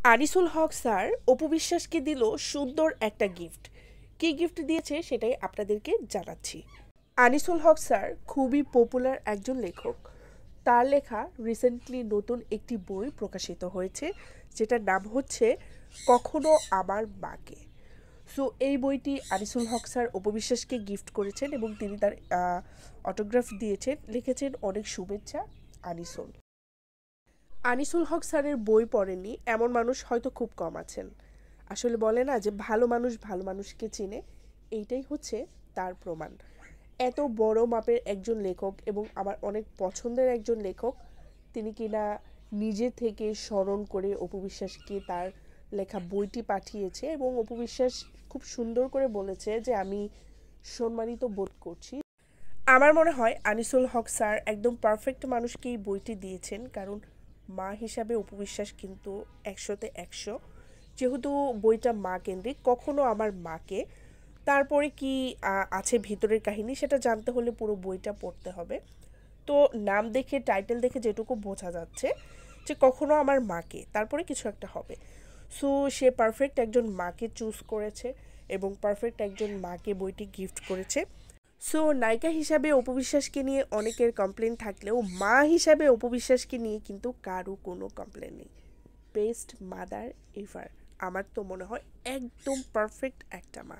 আনিসুল হক sir Apu বিশ্বাসকে দিল সুন্দর একটা গিফট। কি গিফট দিয়েছে সেটাই আপনাদেরকে জানাচ্ছি। আনিসুল হক স্যার খুবই পপুলার একজন লেখক। তার লেখা রিসেন্টলি নতুন একটি বই প্রকাশিত হয়েছে, যেটার নাম হচ্ছে কখনো আমার মাকে। সো এই বইটি আনিসুল হক স্যার অপু বিশ্বাসকে গিফট করেছেন এবং তিনি তার অটোগ্রাফ দিয়েছেন, লিখেছেন অনেক শুভেচ্ছা আনিসুল। আনিসুল হক স্যারের বই পড়েননি এমন মানুষ হয়তো খুব কম আছেন। আসলে বলে না যে ভালো মানুষ ভালো মানুষকে চিনে, এইটাই হচ্ছে তার প্রমাণ। এত বড় মাপের একজন লেখক এবং আমার অনেক পছন্দের একজন লেখক, তিনি কিনা নিজে থেকে স্মরণ করে অপু বিশ্বাসকে তার লেখা বইটি পাঠিয়েছে এবং অপু বিশ্বাস খুব সুন্দর করে বলেছে যে আমি সম্মানিত বোধ করছি। আমার মনে হয় আনিসুল হক স্যার একদম পারফেক্ট মানুষকে এই বইটি দিয়েছেন, কারণ মা হিসাবে অপু বিশ্বাস কিন্তু 100-তে 100। যেহেতু বইটা মা কেন্দ্রিক, কখনো আমার মাকে, তারপরে কি আছে ভিতরের কাহিনী সেটা জানতে হলে পুরো বইটা পড়তে হবে। তো নাম দেখে টাইটেল দেখে যেটুকু বোঝা যাচ্ছে যে কখনো আমার মাকে, তারপরে কিছু একটা হবে। সো সে পারফেক্ট একজন মাকে চুজ করেছে এবং পারফেক্ট একজন মাকে বইটি গিফট করেছে। সো নায়িকা হিসাবে অপু বিশ্বাসকে নিয়ে অনেকের কমপ্লেন থাকলেও মা হিসাবে অপু বিশ্বাসকে নিয়ে কিন্তু কারো কোনো কমপ্লেন নেই। Best mother ever. আমার তো মনে হয় একদম পারফেক্ট একটা মা।